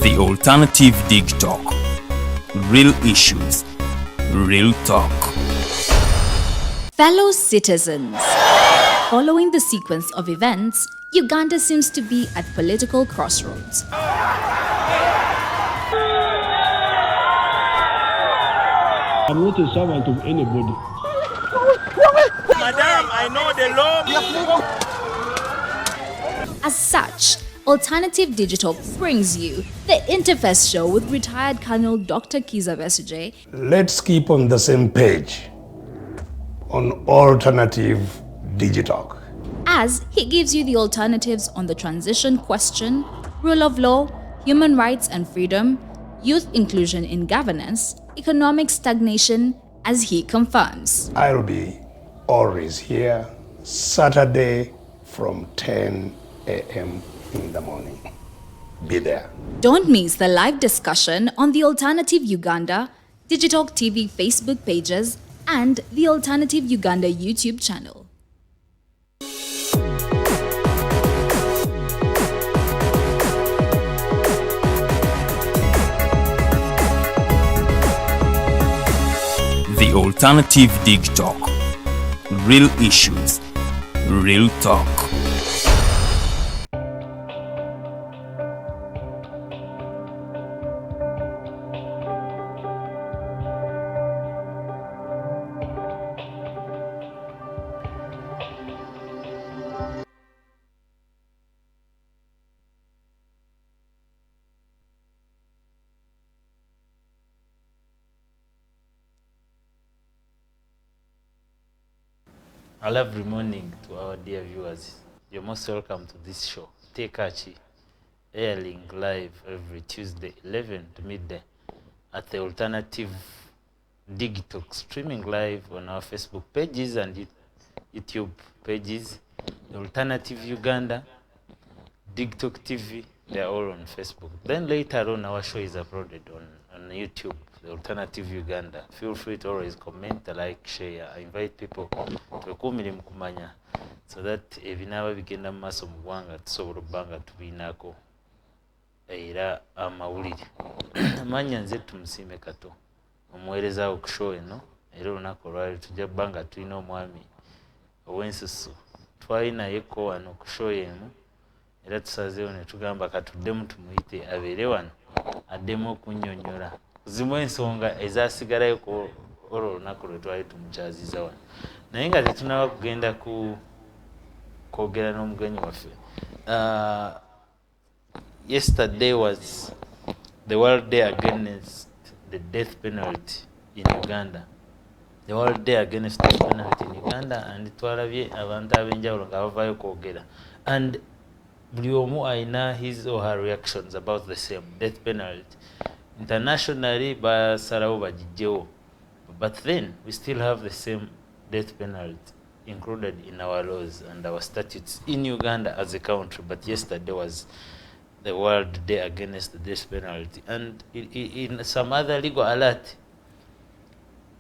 The Alternative Digitalk. Real issues, real talk. Fellow citizens, following the sequence of events, Uganda seems to be at political crossroads. I'm not a servant of anybody. Madam, I know the law. As such, Alternative Digital brings you the Interface Show with retired Colonel Dr. Kiza Besuje. Let's keep on the same page on Alternative Digitalk, As he gives you the alternatives on the transition question, rule of law, human rights and freedom, youth inclusion in governance, economic stagnation, as he confirms. I'll be always here Saturday from 10 a.m. in the morning. Be there. Don't miss the live discussion on the Alternative Uganda, Digitalk TV Facebook pages, and the Alternative Uganda YouTube channel. The Alternative Digitalk. Real issues, real talk. A lovely morning to our dear viewers. You're most welcome to this show, Teeka, airing live every Tuesday, 11 to midday at the Alternative Digitalk, streaming live on our Facebook pages and YouTube pages. The Alternative Uganda, Digitalk TV, they're all on Facebook. Then later on, our show is uploaded on YouTube, the Alternative Uganda. Feel free to always comment, like, share. I invite people to kumirimu kumanya so that ebinaba bigenda mu maaso mu ggwanga tusobola obbanga tubiinaako era amawulire. Amanya nze tumusiime Kato, omuweereza ku show eno, era olunaku olwali tujja bbanga tulina omwami ow'ensusu twali nayeko wano ku show emu, era tusazeewo ne tugamba katuddemu tumuyite abeere wano addemu okunnyonnyola zimu ensonga ezasigalayo ku olwo olunaku lwe twali tumukyaziza wano, naye nga tetunaba kugenda kwogera n'omugenyi waffe. Yesterday was the World Day Against the Death Penalty in Uganda. The World Day Against Death Penalty in Uganda, and twalabye abantu ab'enjawulo nga bavaayo kwogera, and buli omu alina his or her reactions about the same death penalty. Internationally basalawo bagijjewo, but then we still have the same death penalty included in our laws and our statutes in Uganda as a country. But yesterday was the World Day Against the Death Penalty, and in some other legal alert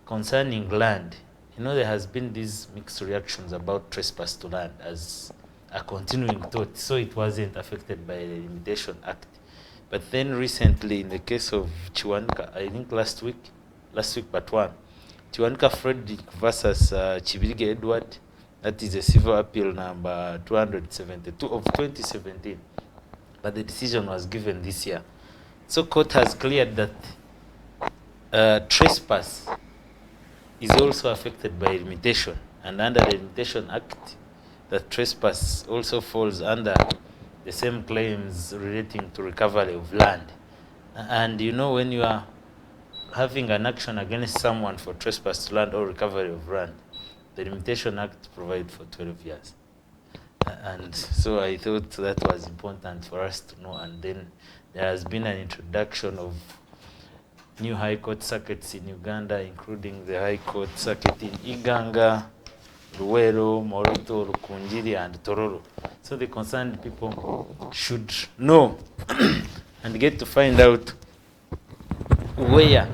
concerning land, you know, there has been these mixed reactions about trespass to land as a continuing thought, so it wasn't affected by the Limitation Act. But then recently, in the case of Chiwanika, I think last week part 1, Chiwanika Frederick versus Chibirige Edward, that is a civil appeal number 272 of 2017. But the decision was given this year. So court has cleared that trespass is also affected by limitation, and under the Limitation Act, that trespass also falls under the same claims relating to recovery of land. And you know, when you are having an action against someone for trespass to land or recovery of land, the Limitation Act provides for 12 years. And so I thought that was important for us to know. And then there has been an introduction of new High Court circuits in Uganda, including the High Court circuit in Iganga, Luwero, Moroto, Lukunjiri, and Tororo. So the concerned people should know and get to find out where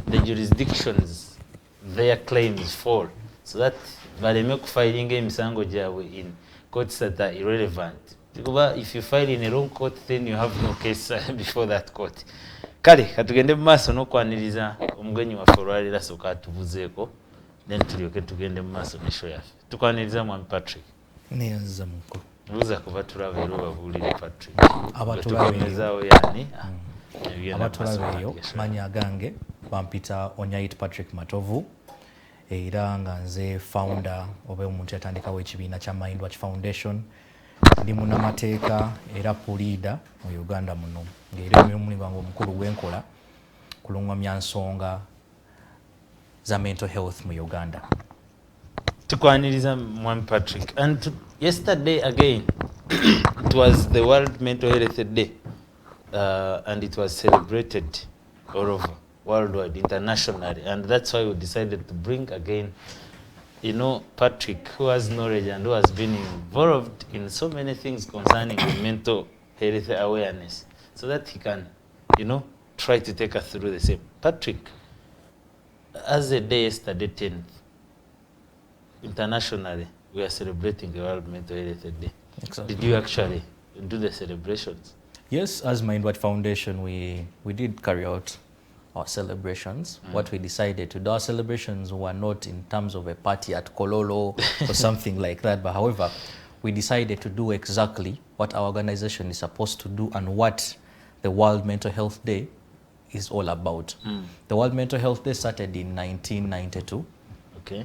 the jurisdictions their claims fall, so that baleme kufiling emisango jawe in courts that are irrelevant. If you file in a wrong court, then you have no case before that court. Kale katugende mu maaso n'okwaniriza omugenyi waffe olwalira soka atubuzeeko, then tulyoke tugende mu maaso ne show yaffe. Tukwaniriza mwami Patrick. Neyanza muko. Buuza kuba tulaba era obabuulire Patrick. Abatulabeyo yani. Abatulabeyo manya gange bampita Onyaiti Patrick Matovu. Era nga nze founder oba omuntu yatandikawo ekibiina kya Mindwatch Foundation. Ndi munnamateeka era puliida mu Uganda muno. Ng'era omulimu gwange omukulu gwenkola kulungamya nsonga za mental health mu Uganda. Tukwaniriza mwami Patrick. And yesterday again, it was the World Mental Health Day, and it was celebrated all over, worldwide, internationally, and that's why we decided to bring again, you know, Patrick, who has knowledge and who has been involved in so many things concerning mental health awareness, so that he can, you know, try to take us through the same. Patrick, as a day yesterday 10th, internationally, we are celebrating the World Mental Health Day. Exactly. Did you actually do the celebrations? Yes, as Mindwatch Foundation, we did carry out our celebrations. What we decided to do, our celebrations were not in terms of a party at Kololo or something like that, but however, we decided to do exactly what our organization is supposed to do and what the World Mental Health Day is all about. The World Mental Health Day started in 1992. Okay.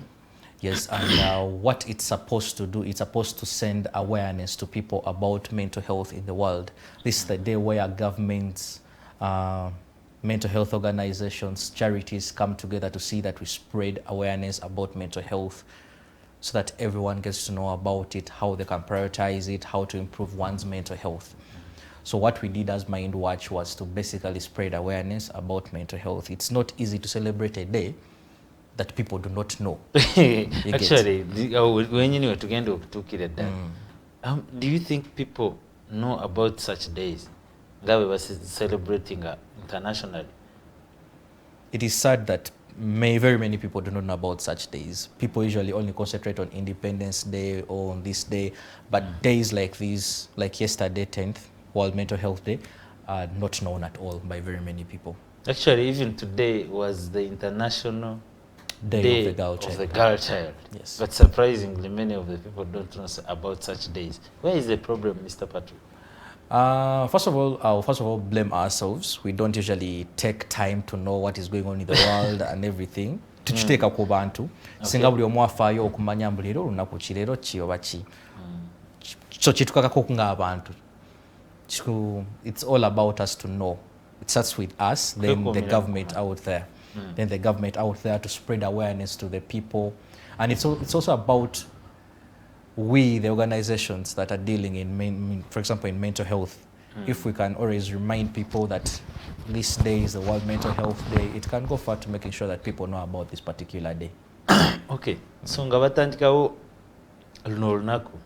Yes, and what it's supposed to do, it's supposed to send awareness to people about mental health in the world. This is the day where governments, mental health organizations, charities come together to see that we spread awareness about mental health so that everyone gets to know about it, how they can prioritize it, how to improve one's mental health. So what we did as Mindwatch was to basically spread awareness about mental health. It's not easy to celebrate a day that people do not know. Actually, when you were together to that, do you think people know about such days that we were celebrating internationally? It is sad that very many people do not know about such days. People usually only concentrate on Independence Day or on this day, but days like these, like yesterday 10th, World Mental Health Day, are not known at all by very many people. Actually, even today was the International Day of the Girl Child. Yes. But surprisingly, many of the people don't know about such days. Where is the problem, Mr. Patrick? First of all, blame ourselves. We don't usually take time to know what is going on in the world and everything. Tuchiteeka ku bantu. Singa buli omu afaayo okumanya mbu leero olunaku ki, leero ki oba ki. So kitukakako nga abantu. It's all about us to know. It starts with us, then the government out there. Then the government out there to spread awareness to the people. And it's also about we, the organizations that are dealing in, for example, in mental health. If we can always remind people that this day is the World Mental Health Day, it can go far to making sure that people know about this particular day. Okay, so nga batandikawo luno olunaku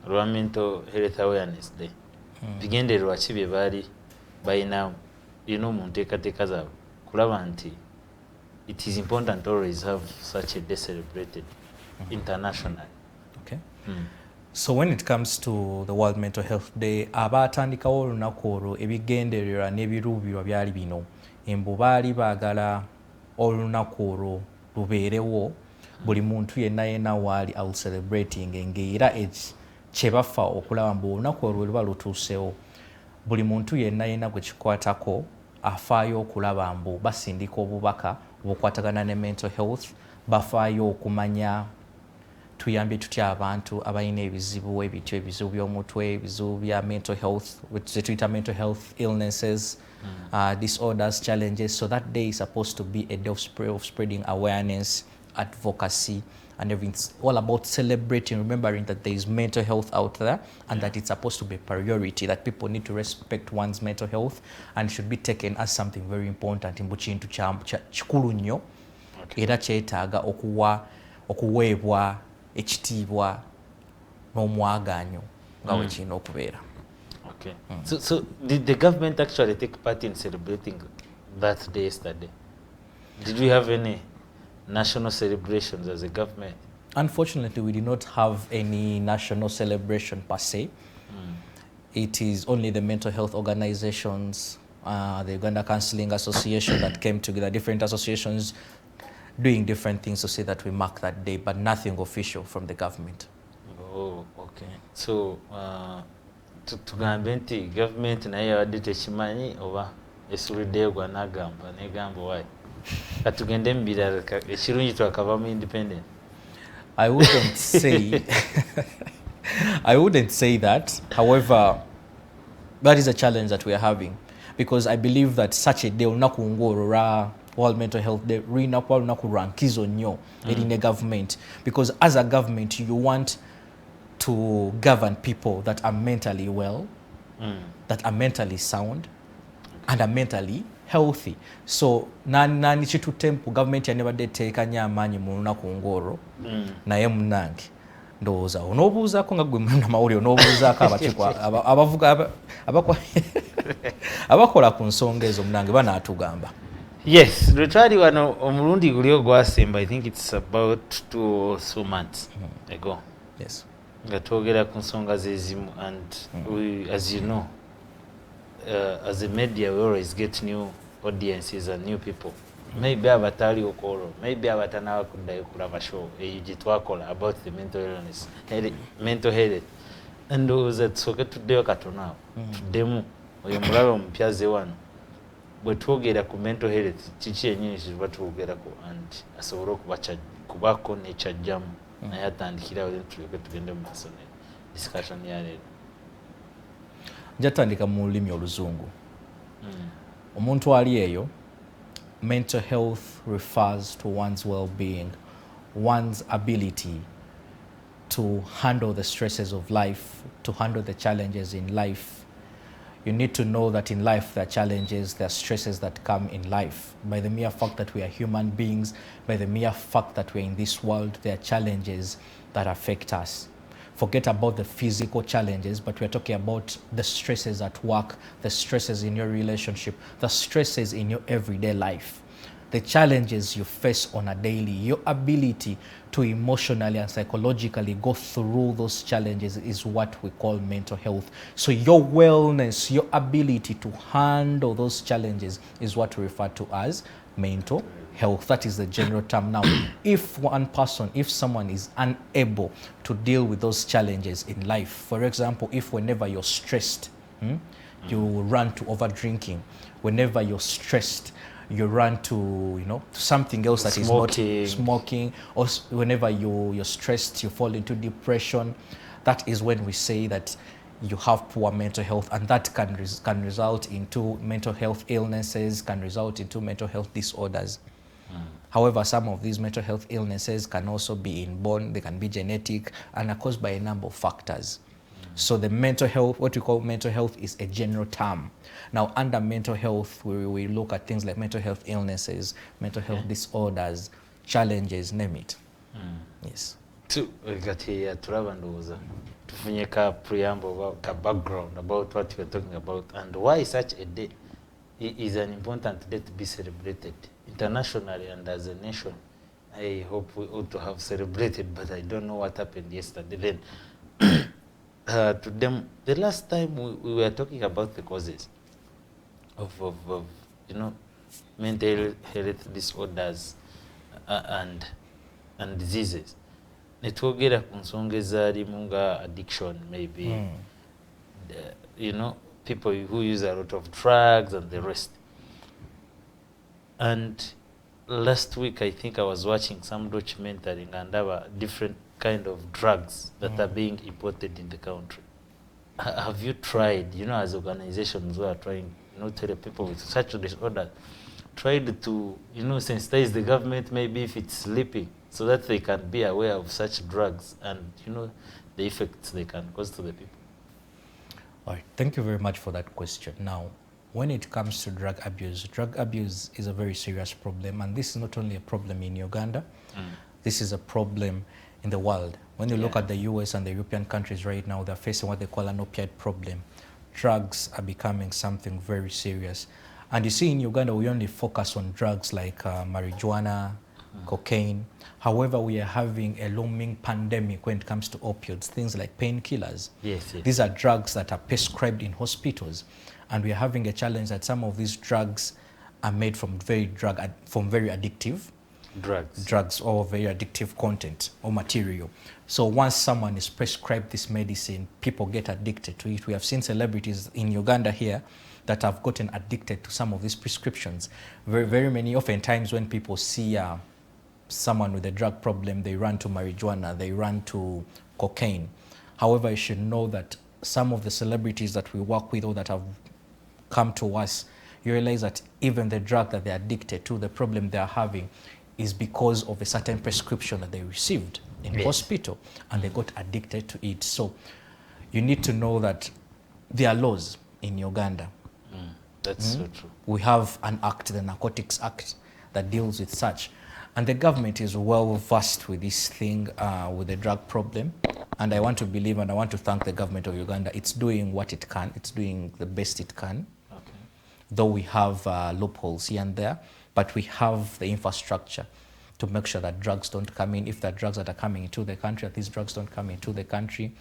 lwa Mental Health Awareness Day. Bigendererwa ki bye baali balina mu nteekateeka zaabwe kulaba nti it is important to always have such a day celebrated internationally. Okay. So when it comes to the World Mental Health Day, abatandikawo olunaku olwo ebigendererwa n'ebiruubirwa byali bino. Embu baali baagala olunaku olwo lubeerewo buli muntu yenna waali out celebrating ng'era kye bafa okulaba mbu olunaku olwo luba lutuusewo buli muntu yenna gwe kikwatako afaayo okulaba mbu basindika obubaka obukwatagana ne mental health, bafaayo okumanya tuyambye tutya abantu abalina ebizibu ebityo ebizibu by'omutwe, ebizibu bya mental health, ze tuyita mental health illnesses, disorders, challenges. So that day is supposed to be a day of spreading awareness, advocacy, and everything. It's all about celebrating, remembering that there is mental health out there and that it's supposed to be a priority, that people need to respect one's mental health and should be taken as something very important in kintu kikulu nnyo era kyetaaga okuweebwa ekitiibwa n'omwaganyo nga bwe kirina okubeera. Okay. So did the government actually take part in celebrating that day yesterday? Did we have any national celebrations as a government? Unfortunately, we did not have any national celebration per se. It is only the mental health organizations, the Uganda Counseling Association that came together, different associations doing different things to say that we mark that day, but nothing official from the government. Oh, okay. So, tugambe nti government naye yawadde tekimanyi oba esuliddeyo gwa n'agamba negamba wayi katugende mu birala ekirungi twakavamu independent. I wouldn't say I wouldn't say that. However, that is a challenge that we are having, because I believe that such a day olunaku ng'olwo World Mental Health Day lunaku olunaku lwankizo nnyo eri government, because as a government you want to govern people that are mentally well, that are mentally sound, and are mentally healthy. So nani chitutempo government yanebadde teekanya amaanyi mu lunaku ng'olwo naye munnange ndowooza onoobuuzaako nga gwe munnamawulire onoobuuzaako abavuga abakola ku nsonga ezo munnange banaatugamba. Yes, lwetwali wano omulundi guli ogwasemba, I think it's about 2 or so months ago. Yes. Nga twogera ku nsonga zezimu, and we, as you know, as a media we always get new audiences and new people. Maybe abatali okolo, maybe abatanawa kuddayo kulaba show eyo gye twakola about the mental illness, mental health. Ndowooza tusooke tuddeyo katono awo tuddemu oyo mulabe omupya ze wano bwe twogera ku mental health kiki yennyini kyetuba twogerako, and asobole kubako nekyajjamu naye atandikirawo tulyoke tugende mu maaso ne discussion ya leero. Njatandika mu lulimi oluzungu. Omuntu ali eyo, mental health refers to one's well-being, one's ability to handle the stresses of life, to handle the challenges in life. You need to know that in life there are challenges, there are stresses that come in life. By the mere fact that we are human beings, by the mere fact that we're in this world, there are challenges that affect us. Forget about the physical challenges, but we're talking about the stresses at work, the stresses in your relationship, the stresses in your everyday life, the challenges you face on a daily. Your ability to emotionally and psychologically go through those challenges is what we call mental health. So your wellness, your ability to handle those challenges is what we refer to as mental health. That is the general term. Now, if someone is unable to deal with those challenges in life, for example, if whenever you're stressed, you run to over drinking, whenever you're stressed, you run to something else that is not smoking, or whenever you're stressed, you fall into depression, that is when we say that you have poor mental health, and that can result into mental health illnesses, can result into mental health disorders. However, some of these mental health illnesses can also be inborn, they can be genetic, and are caused by a number of factors. So the mental health, what we call mental health, is a general term. Now, under mental health, we look at things like mental health illnesses, mental health disorders, challenges, name it. Yes. Tulaba ndowooza tufunye ka preamble, ka background about what you are talking about, and why such a day is an important day to be celebrated internationally and as a nation. I hope we ought to have celebrated, but I don't know what happened yesterday. Then, to them, the last time we were talking about the causes of mental health disorders and diseases. Netwogera ku nsonga ezaalimu nga addiction, maybe people who use a lot of drugs and the rest. And last week I think I was watching some documentary and there were different kind of drugs that are being imported in the country. Have you tried, as organizations who are trying to help people with such disorders, tried to sensitize the government, maybe if it's sleeping, so that they can be aware of such drugs and the effects they can cause to the people? All right, thank you very much for that question. Now, when it comes to drug abuse is a very serious problem, and this is not only a problem in Uganda, this is a problem in the world. When you look at the US and the European countries right now, they're facing what they call an opioid problem. Drugs are becoming something very serious. And you see in Uganda, we only focus on drugs like marijuana, cocaine. However, we are having a looming pandemic when it comes to opioids, things like painkillers. Yes, yes. These are drugs that are prescribed in hospitals. And we are having a challenge that some of these drugs are made from very addictive drugs or very addictive content or material. So once someone is prescribed this medicine, people get addicted to it. We have seen celebrities in Uganda here that have gotten addicted to some of these prescriptions. Very many, oftentimes when people see someone with a drug problem, they run to marijuana, they run to cocaine. However, you should know that some of the celebrities that we work with or that have come to us, you realize that even the drug that they're addicted to, the problem they're having is because of a certain prescription that they received in hospital and they got addicted to it. So you need to know that there are laws in Uganda. That's so true. We have an act, the Narcotics Act, that deals with such. And the government is well versed with this thing, with the drug problem. And I want to believe and I want to thank the government of Uganda. It's doing what it can. It's doing the best it can. Okay. Though we have loopholes here and there, but we have the infrastructure to make sure that drugs don't come in. If there are drugs that are coming into the country, that these drugs don't come into the country.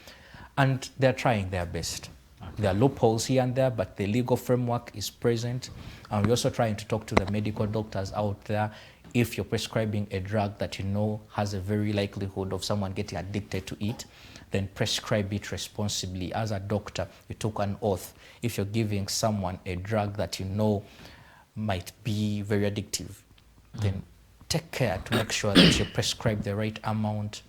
And they're trying their best. Okay. There are loopholes here and there, but the legal framework is present. And we're also trying to talk to the medical doctors out there. If you're prescribing a drug that you know has a very likelihood of someone getting addicted to it, then prescribe it responsibly. As a doctor, you took an oath. If you're giving someone a drug that you know might be very addictive, then take care to make sure that you prescribe the right amount.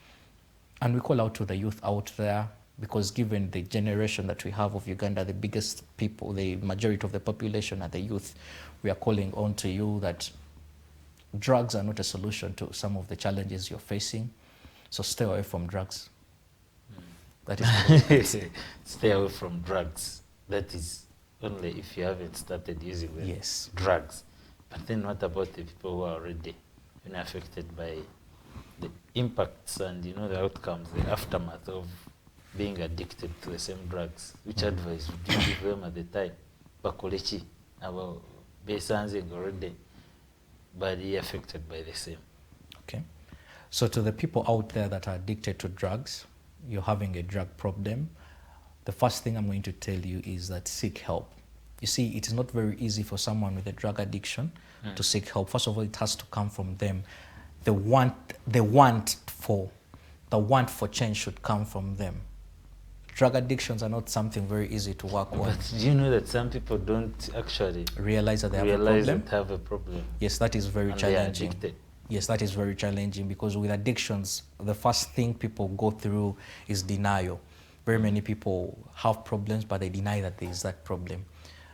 And we call out to the youth out there, because given the generation that we have of Uganda, the biggest people, the majority of the population are the youth, we are calling on to you that drugs are not a solution to some of the challenges you're facing. So stay away from drugs. That is stay away from drugs. That is only if you haven't started using them. Yes. Drugs. But then what about the people who are already affected by the impacts and the outcomes, the aftermath of being addicted to the same drugs? Which advice would you give them at the time? Bakulechi, about besanzing already body affected by the same. Okay. So to the people out there that are addicted to drugs, you're having a drug problem, the first thing I'm going to tell you is that seek help. You see, it is not very easy for someone with a drug addiction to seek help. First of all, it has to come from them. The want for change should come from them. Drug addictions are not something very easy to work with. But do you know that some people don't actually realize that they have a problem? Yes, that is very and challenging. They are addicted. Yes, that is very challenging, because with addictions, the first thing people go through is denial. Very many people have problems, but they deny that there is that problem.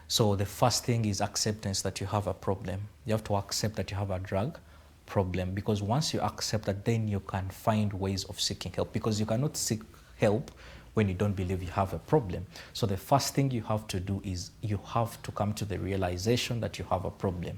So the first thing is acceptance that you have a problem. You have to accept that you have a drug problem, because once you accept that, then you can find ways of seeking help, because you cannot seek help when you don't believe you have a problem. So the first thing you have to do is you have to come to the realization that you have a problem.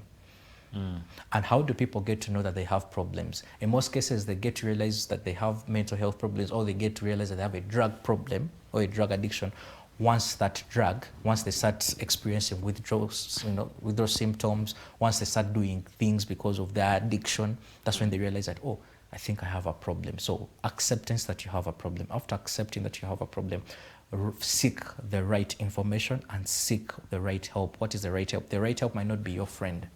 And how do people get to know that they have problems? In most cases, they get to realize that they have mental health problems, or they get to realize that they have a drug problem or a drug addiction. Once they start experiencing withdrawal symptoms, once they start doing things because of their addiction, that's when they realize that, oh, I think I have a problem. So acceptance that you have a problem. After accepting that you have a problem, seek the right information and seek the right help. What is the right help? The right help might not be your friend.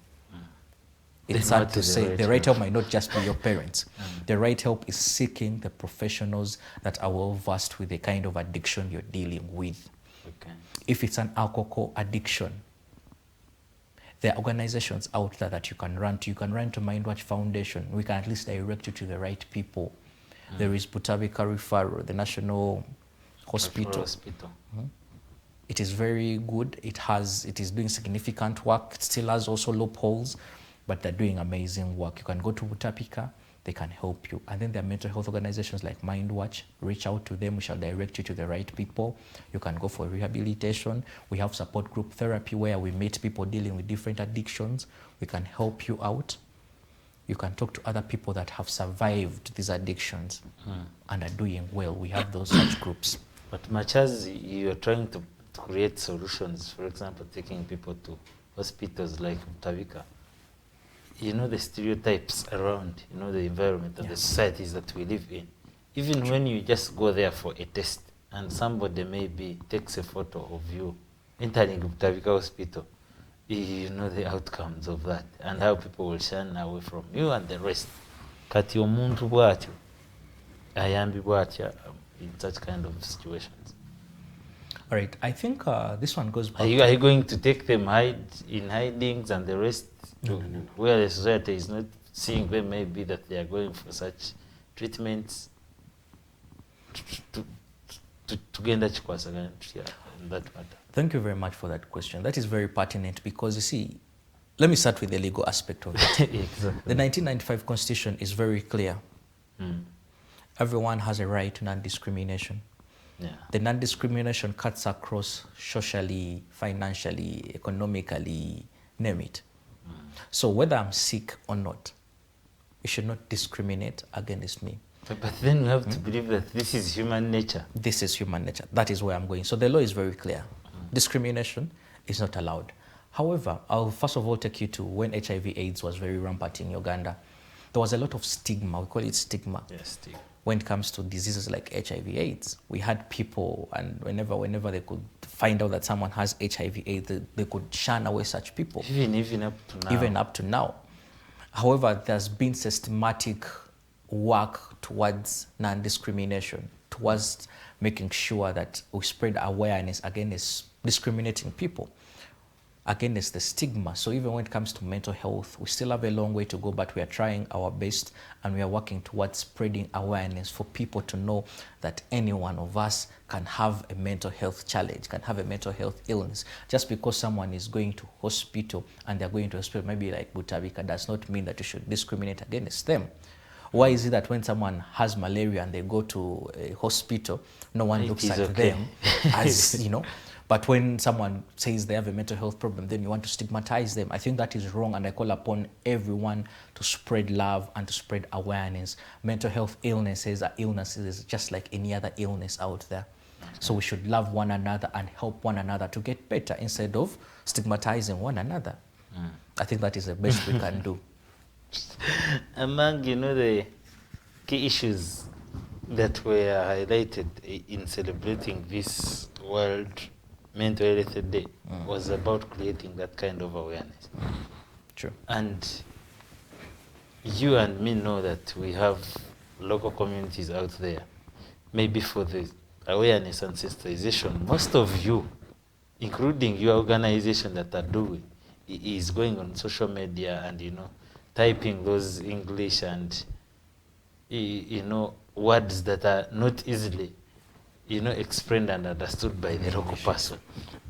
It's sad to say the right help might not just be your parents. The right help is seeking the professionals that are well versed with the kind of addiction you're dealing with. Okay. If it's an alcohol addiction, there are organizations out there that you can run to. You can run to Mindwatch Foundation. We can at least direct you to the right people. There is Butabika Referral, the National Hospital. It is very good. It is doing significant work. It still has also loopholes, but they're doing amazing work. You can go to Butabika, they can help you. And then there are mental health organizations like Mindwatch. Reach out to them, we shall direct you to the right people. You can go for rehabilitation. We have support group therapy where we meet people dealing with different addictions. We can help you out. You can talk to other people that have survived these addictions and are doing well. We have those such groups. But much as you are trying to create solutions, for example, taking people to hospitals like Munamateeka, you know the stereotypes around, you know the environment and the societies that we live in. Even when you just go there for a test and somebody maybe takes a photo of you entering Munamateeka Hospital, you know the outcomes of that and how people will shun away from you and the rest. Kati omuntu bwatyo ayambi bwatya in such kind of situations. All right, I think this one goes back. Are you going to take them in hidings and the rest to where the society is not seeing them, maybe that they are going for such treatments to gain that in that matter? Thank you very much for that question. That is very pertinent because, you see, let me start with the legal aspect of it. Exactly. The 1995 Constitution is very clear. Everyone has a right to non-discrimination. Yeah. The non-discrimination cuts across socially, financially, economically, name it. So whether I'm sick or not, you should not discriminate against me. But then we have to believe that this is human nature. This is human nature. That is where I'm going. So the law is very clear. Discrimination is not allowed. However, I'll first of all take you to when HIV/AIDS was very rampant in Uganda. There was a lot of stigma. We call it stigma. Yes, stigma. When it comes to diseases like HIV/AIDS, we had people, and whenever they could find out that someone has HIV/AIDS, they could shun away such people. Even up to now. Even up to now. However, there's been systematic work towards non-discrimination, towards making sure that we spread awareness against discriminating people, against the stigma. So even when it comes to mental health, we still have a long way to go, but we are trying our best and we are working towards spreading awareness for people to know that any one of us can have a mental health challenge, can have a mental health illness. Just because someone is going to hospital and they're going to hospital, maybe like Munamateeka, does not mean that you should discriminate against them. Why is it that when someone has malaria and they go to a hospital, no one looks at them as, you know, but when someone says they have a mental health problem, then you want to stigmatize them. I think that is wrong, and I call upon everyone to spread love and to spread awareness. Mental health illnesses are illnesses just like any other illness out there. So we should love one another and help one another to get better instead of stigmatizing one another. I think that is the best we can do. Among, you know, the key issues that were highlighted in celebrating this World Mental Health Day was about creating that kind of awareness. True. And you and me know that we have local communities out there. Maybe for the awareness and sensitization, most of you, including your organization that are doing, is going on social media and, you know, typing those English and, you know, words that are not easily, you know, explained and understood by the local person.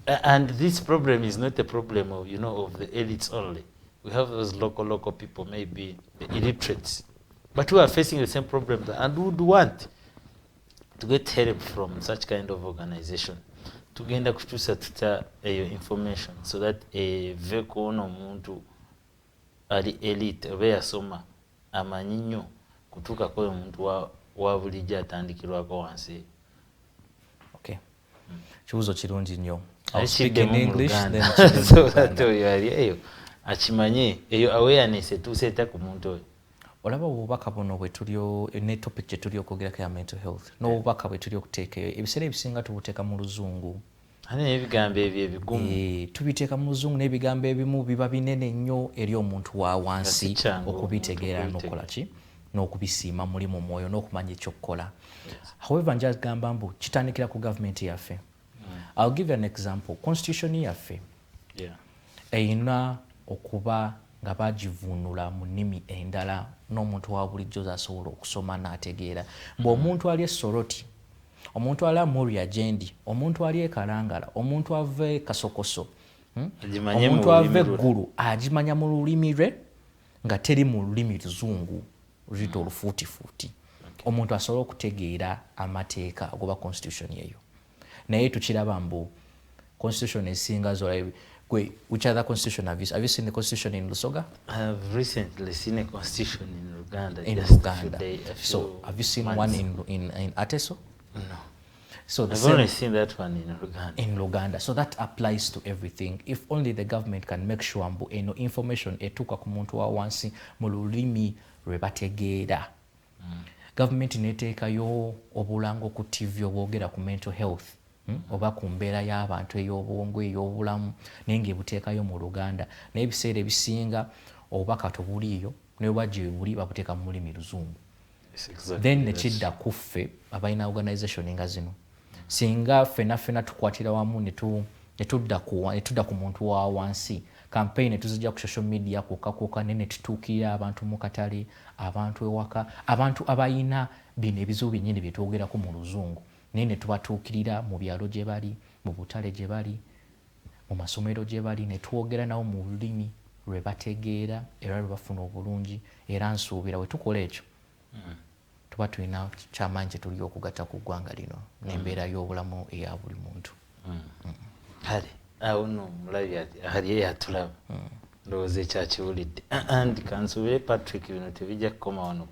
And this problem is not a problem of, you know, of the elites only. We have those local people, maybe the illiterates, but who are facing the same problems and would want to get help from such kind of organization. Tugenda kutusa tuta information so that a vehicle no muntu ali elite oba yasoma amanyi nnyo kutuuka ko omuntu wa bulijjo atandikirwako wansi. Okay. Kibuzo kirungi nnyo. I'll speak in English, then so that oyo ali eyo akimanye eyo awareness etuuseeta ku muntu oyo. Olaba obubaka buno bwe tulio ne topic gye tuli okwogerako ya mental health n'obubaka bwe tuli okuteeka eyo ebiseera ebisinga tubuteeka mu luzungu. Ate n'ebigambo ebyo ebigumu tubiteeka mu luzungu n'ebigambo ebimu biba binene nnyo eri omuntu wa wansi okubitegeera n'okukola ki n'okubisiima mulimu mwoyo n'okumanya ekyokukola. However, njagamba mbu kitandikira ku gavumenti yaffe. I'll give you an example. Constitution yaffe eyina okuba nga bagivuunula mu nnimi endala n'omuntu wa bulijjo asobola okusoma n'ategeera. Bw'omuntu ali Soroti, omuntu ali Moria Jendi, omuntu ali Kalangala, omuntu ave Kasokoso, omuntu ave Ggulu agimanya mu lulimi lwe nga teri mu lulimi luzungu luyita olufuutifuuti. Omuntu asobola okutegeera amateeka agoba constitution yeyo. Naye tukiraba mbu constitution esinga zolayo Which other constitution have you seen the constitution in Lusoga? I have recently seen a constitution in Uganda. In just Uganda. So have you seen months. one in Ateso? No. So I've only seen that one in Uganda. In Uganda. So that applies to everything. If only the government can make sure mbu eno information etuuka ku muntu wa wansi mu lulimi lwe bategeera. Government neteekayo obulango ku TV obwogera ku mental health. Oba ku mbeera y'abantu ey'obwongo ey'obulamu naye ng'ebuteekayo mu Luganda. Naye ebiseera ebisinga obubaka tobuliiyo ne bwajja buli babuteeka mu lulimi Luzungu. Then nekidda kuffe abalina organisation nga zino. Singa fena tukwatira wamu netudda ku muntu wa wansi campaign etuzijja ku social media kukakuka nene tutuukira abantu mu katale, abantu ewaka, abantu abayina bino ebizibu byennyini bye twogerako mu Luzungu naye ne tubatuukirira mu byalo gye bali, mu butale gye bali, mu masomero gye bali, ne twogera nawo mu lulimi lwe bategeera era lwe bafuna obulungi, era nsuubira we tukola ekyo tuba tulina kyamaanyi kye tuli okugatta ku ggwanga lino n'embeera y'obulamu eya buli muntu. Kale awo nno omulabi ali eyatulaba ndowooza ekyakiwulidde andi kansuubire Patrick bino tebijja kukoma wano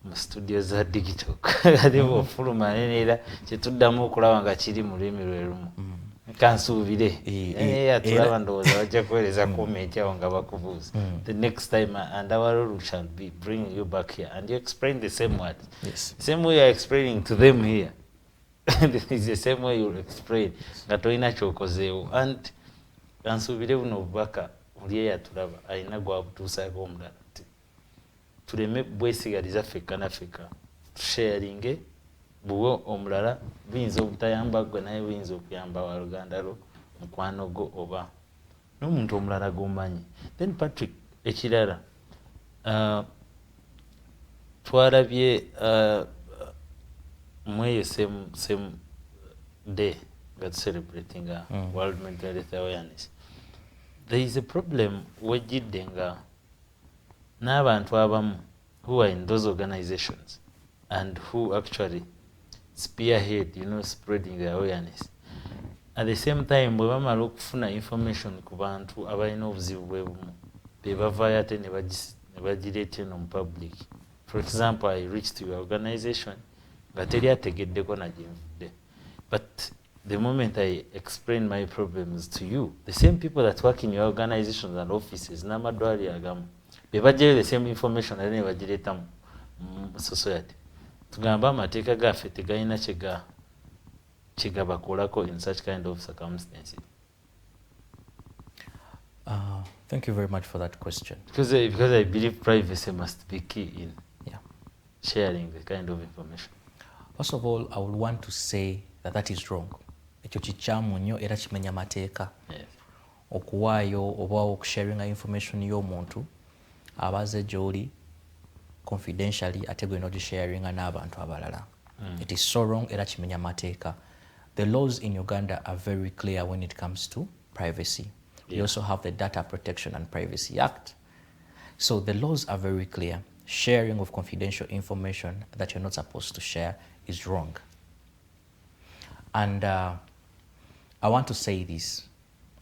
mu studio za Digitalk ate bw'ofuluma neneera kyetuddamu okulaba nga kiri mu lulimi lwe lumu kansuubire eyatulaba ndowooza bajja kuweereza comment awo nga bakubuuza the next time and our role shall be bringing you back here and you explain the same word. Yes. Same way you're explaining to them here. It's the same way you'll explain nga tolina kyokozeewo and kansuubire buno obubaka oli eyatulaba alina gwabutuusaako omulala nti tuleme bwesigaliza ffekka na ffekka tusharinge buwe omulala buyinza obutayamba gwe naye buyinza okuyamba wa luganda lwo mukwano gwo oba n'omuntu omulala g'omanyi. Then Patrick ekirala twalabye mweyo same day nga celebrating World Mental Health Awareness. There is a problem wejjidde nga n'abantu abamu who are in those organizations and who actually spearhead, spreading the awareness. At the same time, bwe bamala okufuna information ku bantu abalina obuzibu bwe bumu be bavaayo ate ne bagireeta eno mu public. For example, I reached your organization nga teri ategeddeko na gyenvudde. But the moment I explain my problems to you, the same people that work in your organizations and offices n'amadwaliro agamu be bajjayo the same information ate ne bagireeta mu society. Tugamba amateeka gaffe tegalina kyegabakolako in such kind of circumstances. Thank you very much for that question. Because I believe privacy must be key in sharing the kind of information. First of all, I would want to say that is wrong. Ekyo kikyamu nnyo era kimenya mateeka. Okuwaayo oba okusharinga information y'omuntu abaze gy'oli confidentially ate gwe nogisharinga n'abantu abalala. It is so wrong era kimenya mateeka. The laws in Uganda are very clear when it comes to privacy. We also have the Data Protection and Privacy Act. So the laws are very clear. Sharing of confidential information that you're not supposed to share is wrong. And I want to say this,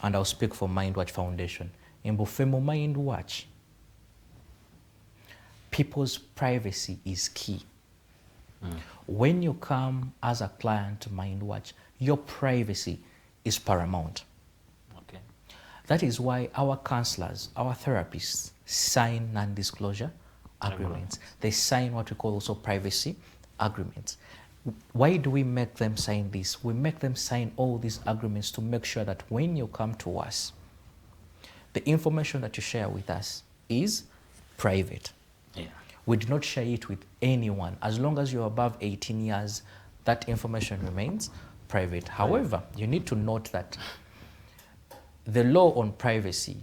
and I'll speak for Mindwatch Foundation. In Bufemo Mindwatch, people's privacy is key. When you come as a client to Mindwatch, your privacy is paramount. Okay. That is why our counselors, our therapists sign non-disclosure agreements. They sign what we call also privacy agreements. Why do we make them sign this? We make them sign all these agreements to make sure that when you come to us, the information that you share with us is private. Yeah. We do not share it with anyone. As long as you're above 18 years, that information remains private. However, you need to note that the law on privacy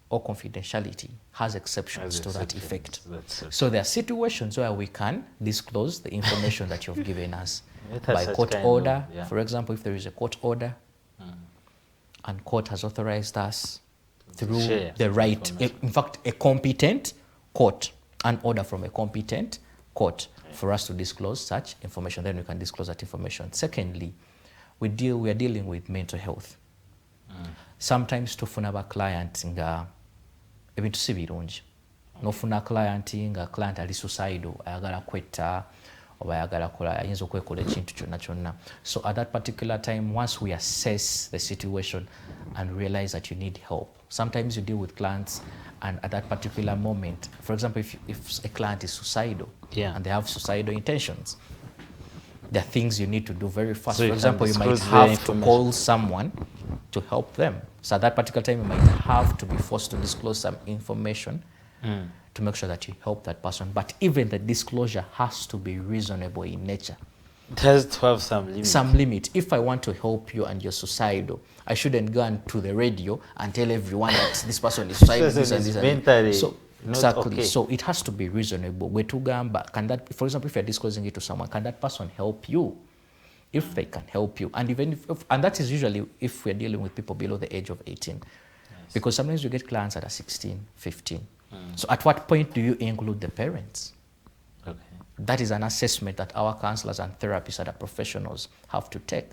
or confidentiality has exceptions to that effect. So there are situations where we can disclose the information that you've given us by court order. For example, if there is a court order and court has authorized us through the right, in fact, a competent court, an order from a competent court for us to disclose such information, then we can disclose that information. Secondly, we are dealing with mental health. sometimes tufuna ba client nga ebintu si birungi. Nofuna client nga client ali suicidal, ayagala kwetta oba ayagala kola ayinza okwekola ekintu kyonna kyonna. So at that particular time, once we assess the situation and realize that you need help, sometimes you deal with clients and at that particular moment, for example, if a client is suicidal and they have suicidal intentions, there are things you need to do very fast. So for example, you might have to call someone to help them. So at that particular time, you might have to be forced to disclose some information to make sure that you help that person. But even the disclosure has to be reasonable in nature. It has to have some limit. Some limit. If I want to help you and you're suicidal, I shouldn't go to the radio and tell everyone that this person is suicidal, this and this and this. So, exactly. Okay. So it has to be reasonable. Can that, for example, if you're disclosing it to someone, can that person help you? If they can help you. And even if and that is usually if we're dealing with people below the age of 18. Yes. Because sometimes you get clients that are 16, 15. So at what point do you include the parents? Okay. That is an assessment that our counselors and therapists and professionals have to take.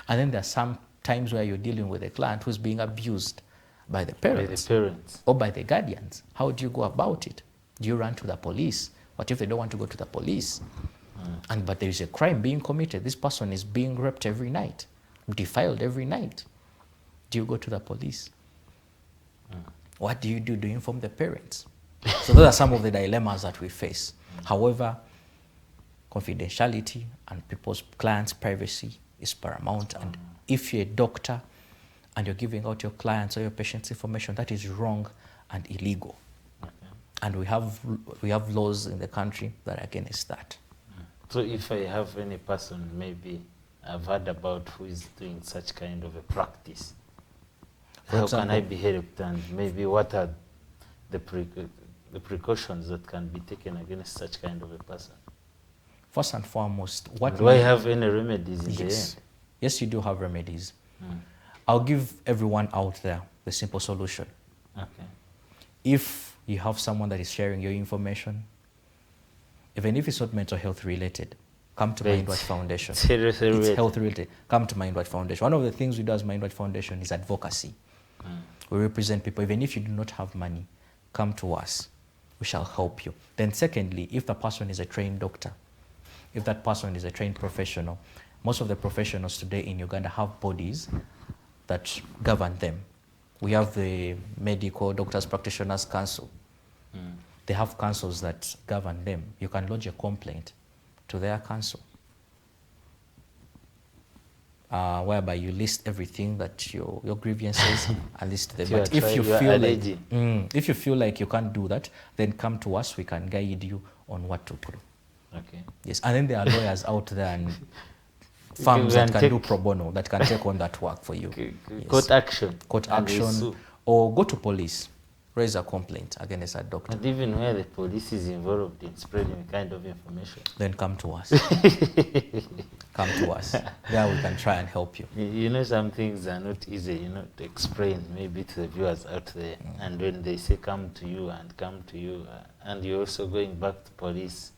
And then there are some times where you're dealing with a client who's being abused by the parents, or by the guardians. How do you go about it? Do you run to the police? What if they don't want to go to the police? But there is a crime being committed. This person is being raped every night, defiled every night. Do you go to the police? What do you do? Do you inform the parents? So those are some of the dilemmas that we face. However, confidentiality and people's clients' privacy is paramount. And if you're a doctor and you're giving out your clients or your patients' information, that is wrong and illegal. And we have laws in the country that are against that. So if I have any person, maybe I've heard about who is doing such kind of a practice, how can I be helped, and maybe what are the precautions that can be taken against such kind of a person? First and foremost, do I have any remedies in the end? Yes, you do have remedies. I'll give everyone out there the simple solution. Okay. If you have someone that is sharing your information, even if it's not mental health related, come to my Ndwade Foundation. It's health related. Come to my Ndwade Foundation. One of the things we do as my Ndwade Foundation is advocacy. We represent people. Even if you do not have money, come to us. We shall help you. Then secondly, if the person is a trained doctor, if that person is a trained professional, most of the professionals today in Uganda have bodies that govern them. We have the Medical Doctors Practitioners Council. They have councils that govern them. You can lodge a complaint to their council, whereby you list everything that your grievances and list them. But if you feel like you can't do that, then come to us. We can guide you on what to do. Okay. Yes, and then there are lawyers out there and firms that can do pro bono, that can take on that work for you. Yes. Court action, or go to police, raise a complaint against a doctor. And even where the police is involved in spreading kind of information, then come to us. Come to us. There we can try and help you. You know, some things are not easy, to explain maybe to the viewers out there. And when they say come to you, and you're also going back to police,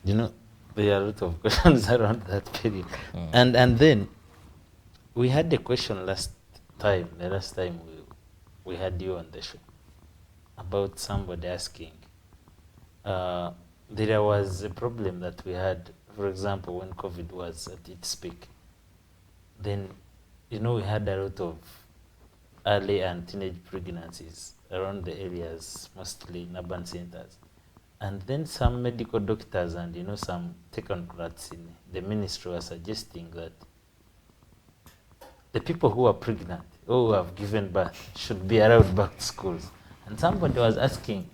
there are a lot of questions around that period. And then we had a question the last time we had you on the show, about somebody asking, there was a problem that we had, for example, when COVID was at its peak. Then, we had a lot of early and teenage pregnancies around the areas, mostly in urban centers. And then some medical doctors and some technocrats in the ministry were suggesting that the people who are pregnant or who have given birth should be allowed back to schools. And somebody was asking,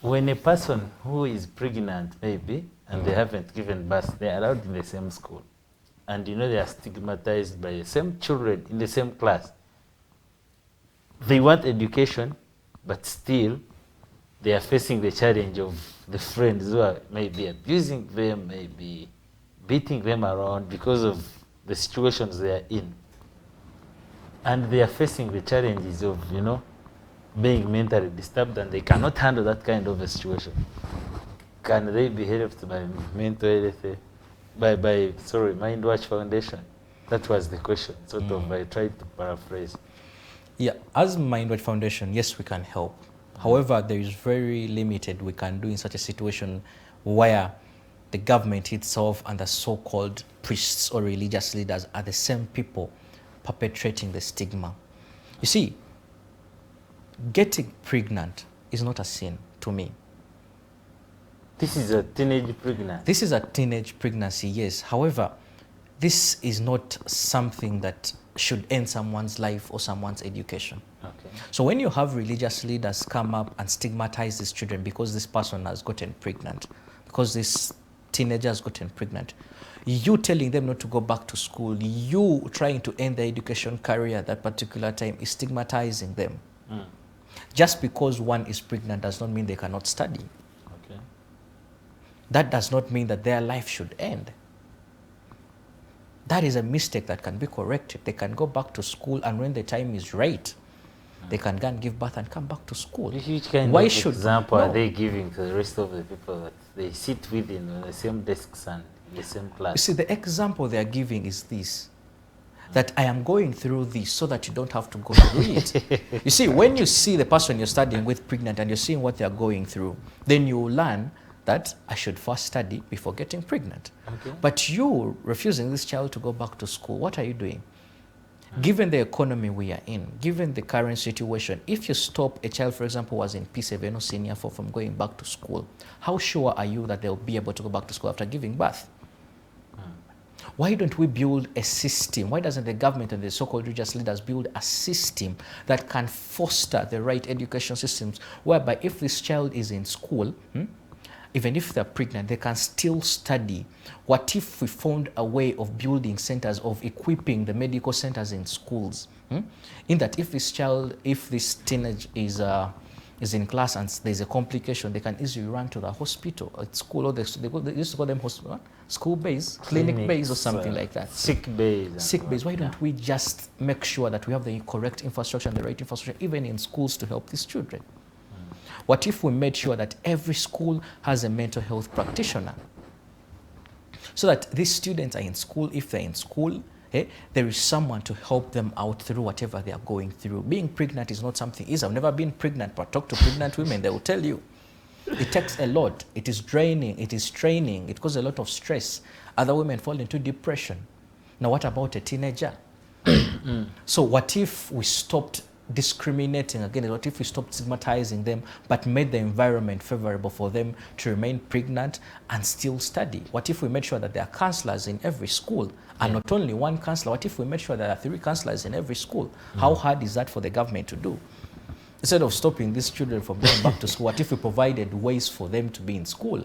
when a person who is pregnant maybe and they haven't given birth, they are allowed in the same school. And they are stigmatized by the same children in the same class. They want education, but still they are facing the challenge of the friends who are maybe abusing them, maybe beating them around because of the situations they are in. And they are facing the challenges of, being mentally disturbed, and they cannot handle that kind of a situation. Can they be helped by mental health, by Ndwade Foundation? That was the question, sort of. I tried to paraphrase. Yeah, as Mindwatch Foundation, yes, we can help. However, there is very limited we can do in such a situation where the government itself and the so-called priests or religious leaders are the same people perpetrating the stigma. You see, getting pregnant is not a sin to me. This is a teenage pregnancy. This is a teenage pregnancy, yes. However, this is not something that should end someone's life or someone's education. Okay. So when you have religious leaders come up and stigmatize these children because this person has gotten pregnant, because this teenager has gotten pregnant, you telling them not to go back to school, you trying to end their education career at that particular time is stigmatizing them. Just because one is pregnant does not mean they cannot study. Okay. That does not mean that their life should end. That is a mistake that can be corrected. They can go back to school, and when the time is right, they can go and give birth and come back to school. Which kind Why of should example no. are they giving to the rest of the people that they sit within on the same desks and in the same class? You see, the example they are giving is this, that I am going through this so that you don't have to go through it. You see, when you see the person you're studying with pregnant and you're seeing what they're going through, then you learn that I should first study before getting pregnant. Okay. But you refusing this child to go back to school, what are you doing? Given the economy we are in, given the current situation, if you stop a child, for example, who was in P7 or senior 4 from going back to school, how sure are you that they'll be able to go back to school after giving birth? Why don't we build a system? Why doesn't the government and the so-called religious leaders build a system that can foster the right education systems, whereby if this child is in school, even if they're pregnant, they can still study. What if we found a way of building centers, of equipping the medical centers in schools? In that if this child, if this teenage is in class and there's a complication, they can easily run to the hospital at school, or they used to call them school base, clinic base or something like that. Sick base. Sick base. Why don't we just make sure that we have the correct infrastructure and the right infrastructure, even in schools, to help these children? What if we made sure that every school has a mental health practitioner? So that these students are in school, if they're in school, there is someone to help them out through whatever they are going through. Being pregnant is not something easy. I've never been pregnant, but talk to pregnant women, they will tell you. It takes a lot. It is draining. It is straining. It causes a lot of stress. Other women fall into depression. Now, what about a teenager? So what if we stopped discriminating again? What if we stopped stigmatizing them, but made the environment favorable for them to remain pregnant and still study? What if we made sure that there are counselors in every school, and not only one counselor? What if we made sure there are 3 counselors in every school? How hard is that for the government to do? Instead of stopping these children from going back to school, what if we provided ways for them to be in school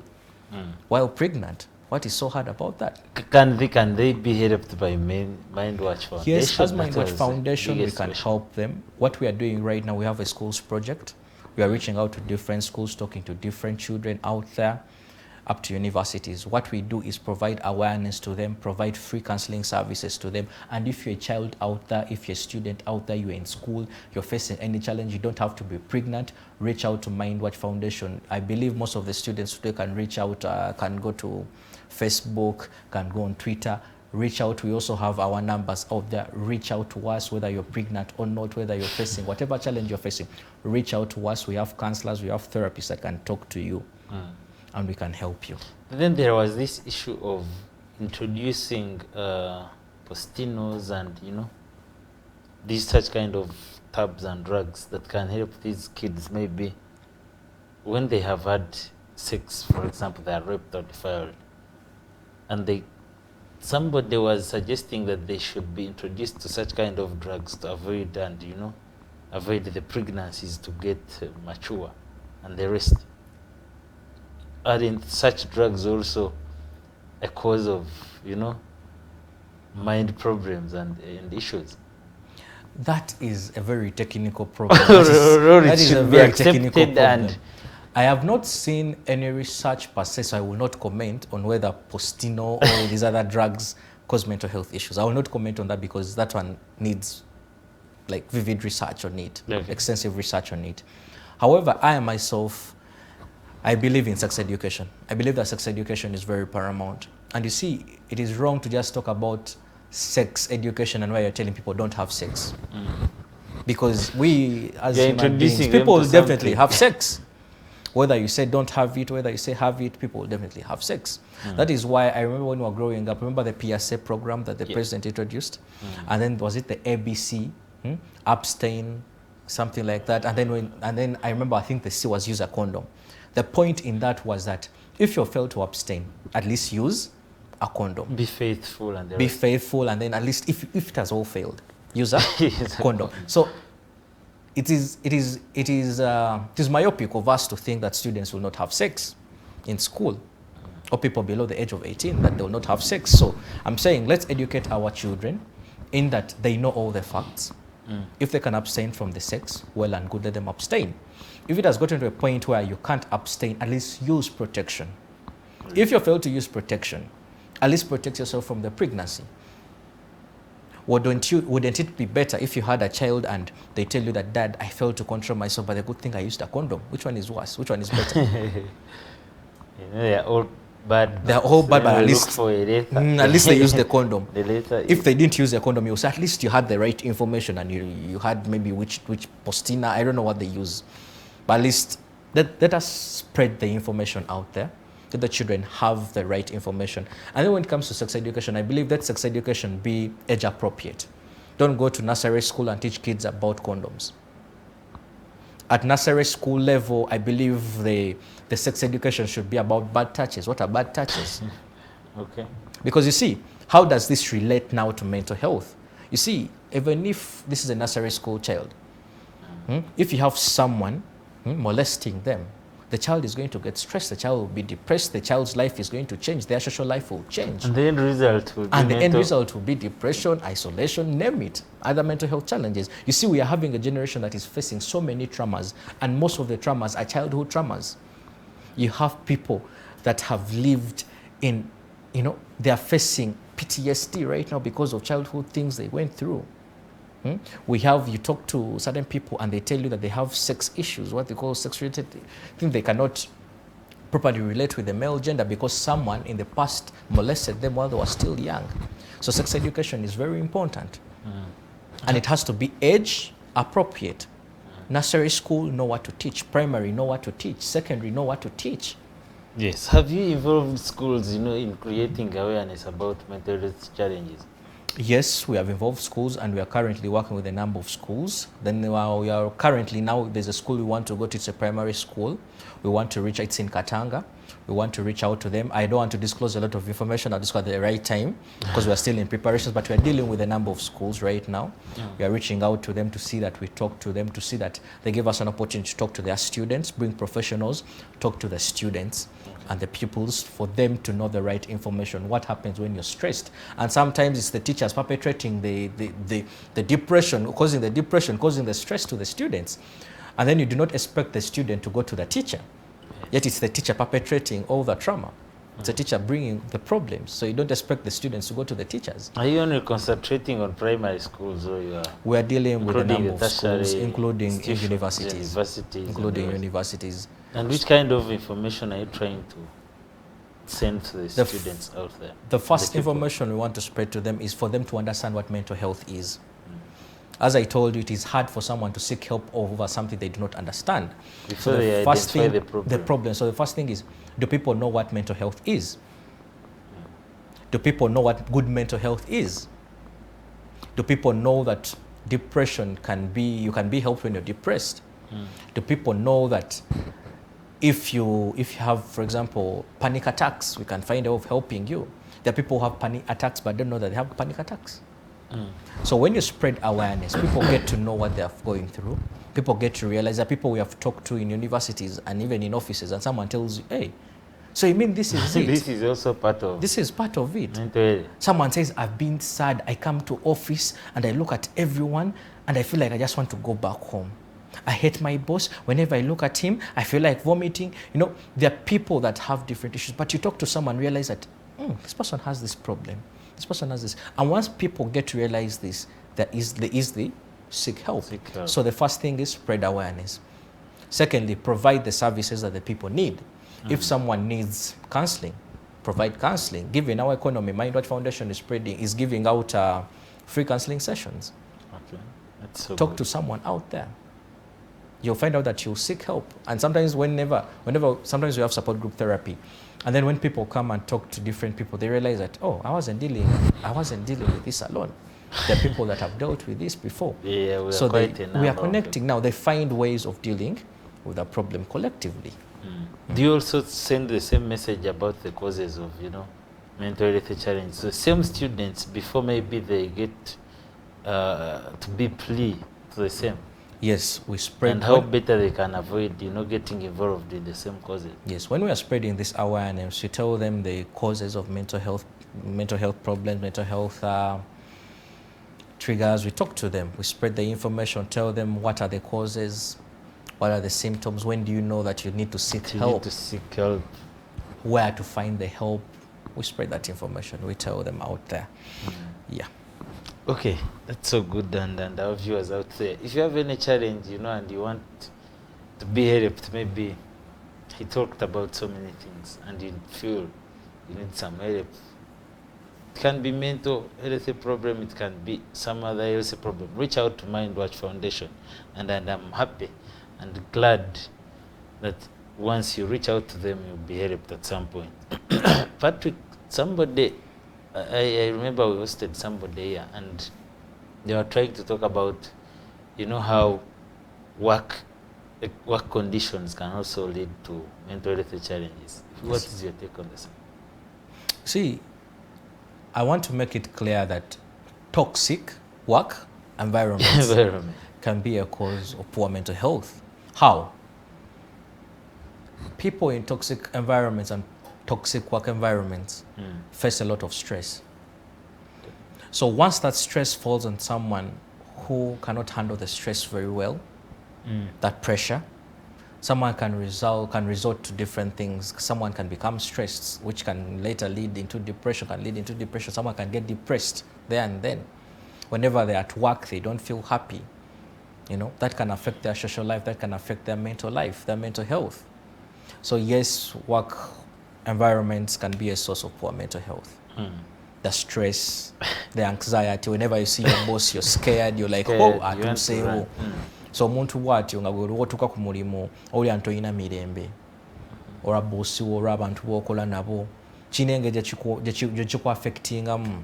while pregnant? What is so hard about that? Can they be helped by Mindwatch Foundation? Yes, as Mindwatch Foundation, we can help them. What we are doing right now, we have a schools project. We are reaching out to different schools, talking to different children out there, up to universities. What we do is provide awareness to them, provide free counseling services to them. And if you're a child out there, if you're a student out there, you're in school, you're facing any challenge, you don't have to be pregnant, reach out to Mindwatch Foundation. I believe most of the students today can reach out, can go to Facebook, can go on Twitter, reach out. We also have our numbers out there. Reach out to us, whether you're pregnant or not, whether you're facing whatever challenge you're facing. Reach out to us. We have counselors, we have therapists that can talk to you, and we can help you. But then there was this issue of introducing postinos and, these such kind of tabs and drugs that can help these kids maybe when they have had sex, for example, they are raped or defiled, and somebody was suggesting that they should be introduced to such kind of drugs to avoid avoid the pregnancies to get mature and the rest. Aren't such drugs also a cause of, mind problems and issues? That is a very technical problem. That is a very technical problem. I have not seen any research per se, so I will not comment on whether postino or these other drugs cause mental health issues. I will not comment on that because that one needs vivid research on it, extensive research on it. However, I myself, I believe in sex education. I believe that sex education is very paramount. And you see, it is wrong to just talk about sex education and why you're telling people don't have sex. Because we, as You're human beings, introducing them people to definitely something. have sex. Whether you say don't have it, whether you say have it, people will definitely have sex. That is why I remember when we were growing up, remember the PSA program that the president introduced? And then was it the ABC, abstain, something like that? And then I remember I think the C was use a condom. The point in that was that if you fail to abstain, at least use a condom. Be faithful and Be faithful, and then at least if it has all failed, use a condom. So it is myopic of us to think that students will not have sex in school, or people below the age of 18 that they will not have sex. So I'm saying let's educate our children in that they know all the facts. If they can abstain from the sex, well and good, let them abstain. If it has gotten to a point where you can't abstain, at least use protection. If you fail to use protection, at least protect yourself from the pregnancy. Wouldn't it be better if you had a child and they tell you that, Dad, I failed to control myself, but the good thing I used a condom? Which one is worse? Which one is better? They're all bad. They're all bad, but at least, at least they use the condom. If they didn't use the condom, you say at least you had the right information and you had maybe which postina, I don't know what they use. But at least let us spread the information out there. Let the children have the right information. And then when it comes to sex education, I believe that sex education be age appropriate. Don't go to nursery school and teach kids about condoms. At nursery school level, I believe the sex education should be about bad touches. What are bad touches? Okay. Because you see, how does this relate now to mental health? You see, even if this is a nursery school child, if you have someone molesting them, the child is going to get stressed, the child will be depressed, the child's life is going to change, their social life will change. And the end result will be depression, isolation, name it, other mental health challenges. You see, we are having a generation that is facing so many traumas, and most of the traumas are childhood traumas. You have people that have lived in, they are facing PTSD right now because of childhood things they went through. You talk to certain people and they tell you that they have sex issues, what they call sex-related. I think they cannot properly relate with the male gender because someone in the past molested them while they were still young. So sex education is very important. And it has to be age appropriate. Nursery school, know what to teach. Primary, know what to teach. Secondary, know what to teach. Yes. Have you involved schools, in creating awareness about mental health challenges? Yes, we have involved schools and we are currently working with a number of schools. Then we are currently now, there's a school we want to go to, it's a primary school. We want to reach, it's in Katanga. We want to reach out to them. I don't want to disclose a lot of information at the right time because we are still in preparations, but we are dealing with a number of schools right now. We are reaching out to them to see that we talk to them, to see that they give us an opportunity to talk to their students, bring professionals, talk to the students and the pupils for them to know the right information, what happens when you're stressed. And sometimes it's the teachers perpetrating the depression, causing the stress to the students. And then you do not expect the student to go to the teacher. Yet it's the teacher perpetrating all the trauma. It's the teacher bringing the problems. So you don't expect the students to go to the teachers. Are you only concentrating on primary schools or you are? We are dealing with a number of schools, including universities. Including universities. And which kind of information are you trying to send to the students out there? The first information we want to spread to them is for them to understand what mental health is. As I told you, it is hard for someone to seek help over something they do not understand. Before so they identify the problem. So the first thing is, do people know what mental health is? Do people know what good mental health is? Do people know that depression you can be helped when you're depressed? Do people know that if you have, for example, panic attacks, we can find a way of helping you? There are people who have panic attacks but don't know that they have panic attacks. So when you spread awareness, people get to know what they are going through. People get to realize that people we have talked to in universities and even in offices, and someone tells you, hey, so you mean this is it? This is also part of it. This is part of it. Someone says, I've been sad. I come to office and I look at everyone and I feel like I just want to go back home. I hate my boss. Whenever I look at him, I feel like vomiting. There are people that have different issues, but you talk to someone, realize that this person has this problem. This person has this. And once people get to realize this, there is the seek help. So the first thing is spread awareness. Secondly, provide the services that the people need. If someone needs counseling, provide counseling. Given our economy, MindWatch Foundation is giving out free counseling sessions. Okay, that's so Talk good. to someone out there. You'll find out that you'll seek help. And sometimes sometimes we have support group therapy. And then when people come and talk to different people, they realize that, oh, I wasn't dealing with this alone. There are people that have dealt with this before. Yeah, we are So quite we are connecting now. They find ways of dealing with a problem collectively. Do you also send the same message about the causes of, mental health challenges? So same students, before maybe they get to be plea to the same, Yes, we spread. and how better they can avoid, getting involved in the same causes. Yes, when we are spreading this awareness, we tell them the causes of mental health problems, mental health triggers. We talk to them. We spread the information. Tell them what are the causes, what are the symptoms. When do you know that you need to seek You help? need to seek help. Where to find the help? We spread that information. We tell them out there. Yeah. Okay, that's so good, and our viewers out there, if you have any challenge, and you want to be helped, maybe he talked about so many things, and you feel you need some help. It can be mental health problem, it can be some other health problem. Reach out to MindWatch Foundation, and I'm happy and glad that once you reach out to them, you'll be helped at some point. Patrick, somebody, I remember we hosted somebody here, and they were trying to talk about, how work conditions can also lead to mental health challenges. What is your take on this? See, I want to make it clear that toxic work environments can be a cause of poor mental health. How? People in toxic environments and toxic work environments face a lot of stress. So once that stress falls on someone who cannot handle the stress very well, that pressure, someone can resort to different things. Someone can become stressed, which can later lead into depression, Someone can get depressed there and then. Whenever they're at work, they don't feel happy. That can affect their social life, that can affect their mental life, their mental health. So yes, work environments can be a source of poor mental health. The stress, the anxiety, whenever you see your boss, you're scared, you're like, oh, I don't say, oh. So omuntu bw'atyo nga bwe otuuka ku mulimu olya ntoyina mirembe olwa boosi wo olwa abantu b'okola nabo kina engeri gye kikuaffectingamu.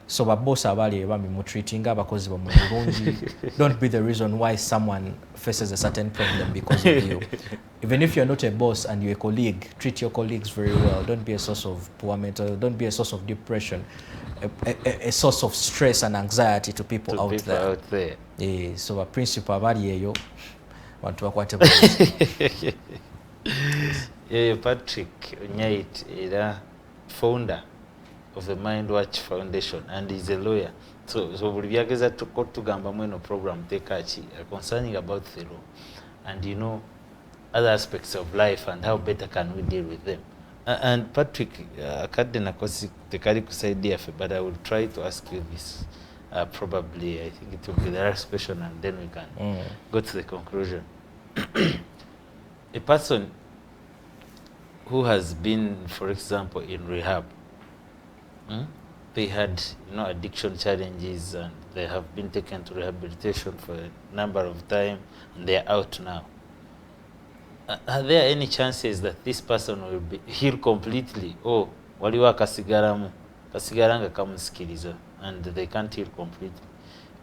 So babosi abaali bambi mutreatinga abakozi bamwe bulungi. Don't be the reason why someone faces a certain problem because of you. Even if you're not a boss and you're a colleague, treat your colleagues very well. Don't be a source of poor mental, don't be a source of depression, a source of stress and anxiety to people out there. Yeah, so a principle abali eyo bantu bakwate bulungi. Yeah, Patrick Onyaiti era founder of the MindWatch Foundation, and he's a lawyer. So buli byageza tugamba mweno program tekachi concerning about the law and other aspects of life and how better can we deal with them. And Patrick, kadde nakosi tekali kusaidia fe, but I will try to ask you this. Probably, I think it will be the last question, and then we can go to the conclusion. A person who has been, for example, in rehab, they had addiction challenges, and they have been taken to rehabilitation for a number of time, and they are out now. Are there any chances that this person will be healed completely? Oh, waliwo akasigaranga kamusikiriza, and they can't heal completely,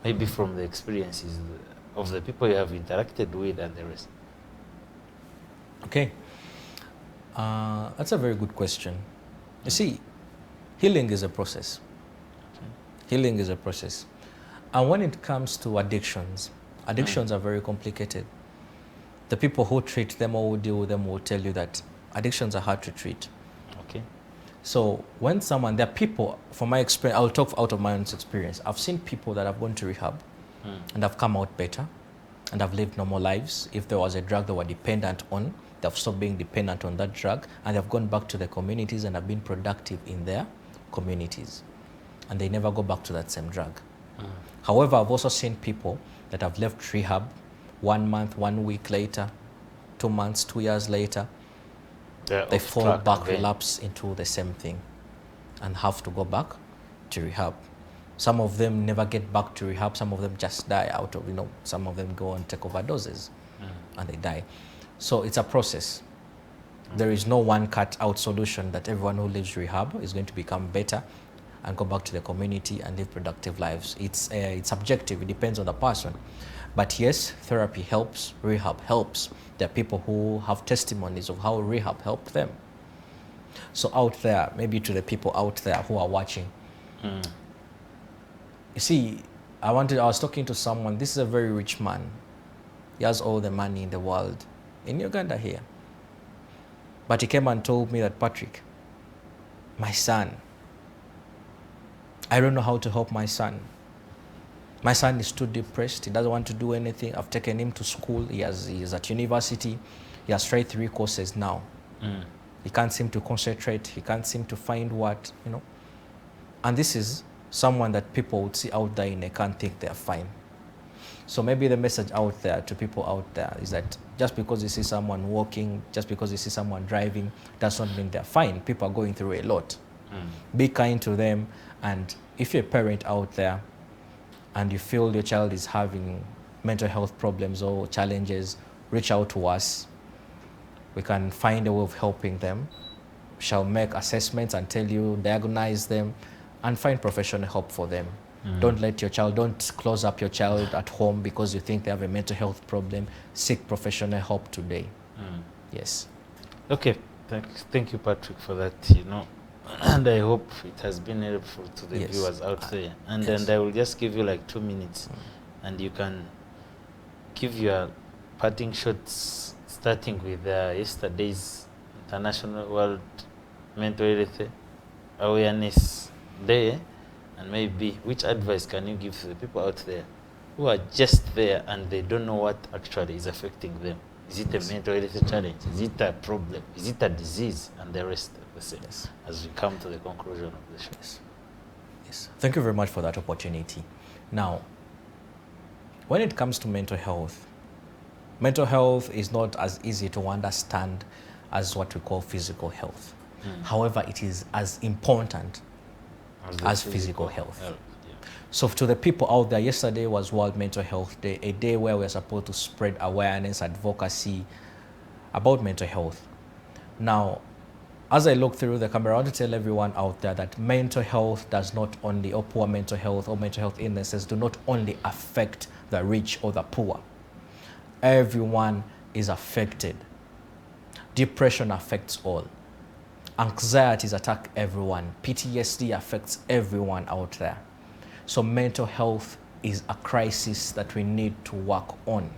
maybe from the experiences of the people you have interacted with and the rest? Okay, that's a very good question. You see, healing is a process. Healing is a process. And when it comes to addictions are very complicated. The people who treat them or who deal with them will tell you that addictions are hard to treat. Okay. So when there are people, from my experience, I'll talk out of my own experience. I've seen people that have gone to rehab and have come out better and have lived normal lives. If there was a drug they were dependent on, they've stopped being dependent on that drug, and they've gone back to their communities and have been productive in their communities. And they never go back to that same drug. However, I've also seen people that have left rehab 1 month, 1 week later, 2 months, 2 years later, they fall track back, again. relapse into the same thing and have to go back to rehab. Some of them never get back to rehab. Some of them just die out of, some of them go and take overdoses and they die. So it's a process. There is no one cut out solution that everyone who leaves rehab is going to become better and go back to the community and live productive lives. It's subjective. It depends on the person. But yes, therapy helps, rehab helps. There are people who have testimonies of how rehab helped them. So out there, maybe to the people out there who are watching, you see, I was talking to someone. This is a very rich man. He has all the money in the world in Uganda here. But he came and told me that, Patrick, my son, I don't know how to help my son. My son is too depressed. He doesn't want to do anything. I've taken him to school. He is at university. He has tried 3 courses now. He can't seem to concentrate. He can't seem to find what, And this is someone that people would see out there and they can't think they're fine. So maybe the message out there to people out there is that just because you see someone walking, just because you see someone driving, does not mean they're fine. People are going through a lot. Be kind to them. And if you're a parent out there and you feel your child is having mental health problems or challenges, reach out to us. We can find a way of helping them. We shall make assessments and tell you, diagnose them, and find professional help for them. Don't close up your child at home because you think they have a mental health problem. Seek professional help today. Yes. Okay, thank you, Patrick, for that, and I hope it has been helpful to the viewers out there. And then I will just give you like 2 minutes, and you can give your parting shots, starting with yesterday's International World Mental Health Awareness Day. And maybe which advice can you give to the people out there who are just there and they don't know what actually is affecting them? Is it a mental health challenge? Is it a problem? Is it a disease? And the rest of the same, as we come to the conclusion of the show. Yes. Thank you very much for that opportunity. Now, when it comes to mental health is not as easy to understand as what we call physical health. However, it is as important as physical health. So to the people out there, yesterday was World Mental Health Day, a day where we're supposed to spread awareness, advocacy about mental health. Now, as I look through the camera, I want to tell everyone out there that mental health does not only, or poor mental health or mental health illnesses do not only affect the rich or the poor. Everyone is affected. Depression affects all. Anxieties attack everyone. PTSD affects everyone out there. So mental health is a crisis that we need to work on.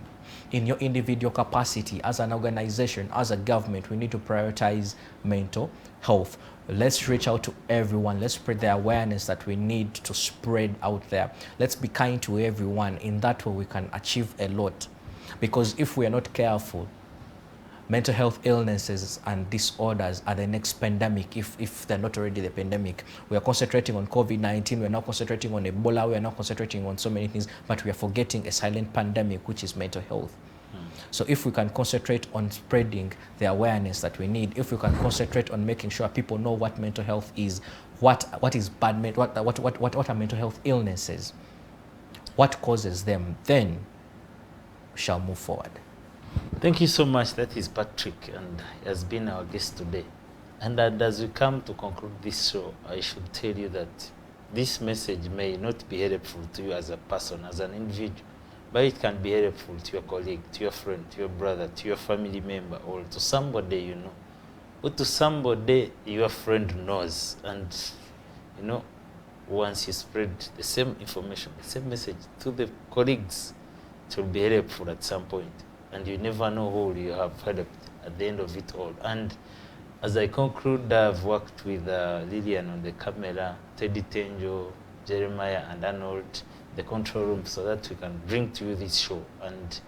In your individual capacity, as an organization, as a government, we need to prioritize mental health. Let's reach out to everyone. Let's spread the awareness that we need to spread out there. Let's be kind to everyone. In that way, we can achieve a lot. Because if we are not careful, mental health illnesses and disorders are the next pandemic, if they're not already the pandemic. We are concentrating on COVID-19, we're now concentrating on Ebola, we are now concentrating on so many things, but we are forgetting a silent pandemic, which is mental health. So if we can concentrate on spreading the awareness that we need, if we can concentrate on making sure people know what mental health is, what is bad, what are mental health illnesses, what causes them, then we shall move forward. Thank you so much. That is Patrick, and he has been our guest today. And as we come to conclude this show, I should tell you that this message may not be helpful to you as a person, as an individual, but it can be helpful to your colleague, to your friend, to your brother, to your family member, or to somebody you know, or to somebody your friend knows. And once you spread the same information, the same message to the colleagues, it will be helpful at some point. And you never know who you have helped at the end of it all. And as I conclude, I've worked with Lillian on the camera, Teddy Tenjo, Jeremiah, and Arnold, the control room, so that we can bring to you this show. And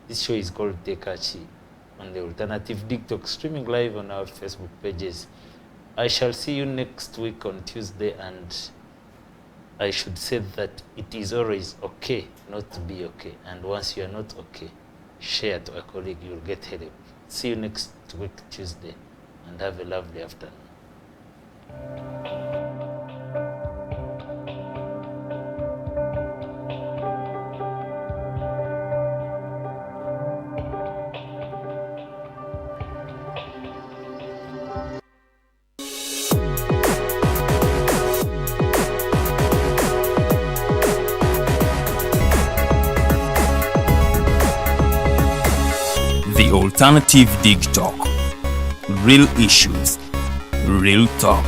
this show is called Tekachi on the Alternative Digitalk, streaming live on our Facebook pages. I shall see you next week on Tuesday, and I should say that it is always okay not to be okay. And once you are not okay, share to a colleague, you'll get help. See you next week, Tuesday. and have a lovely afternoon. The Alternative Digitalk. Real issues, real talk.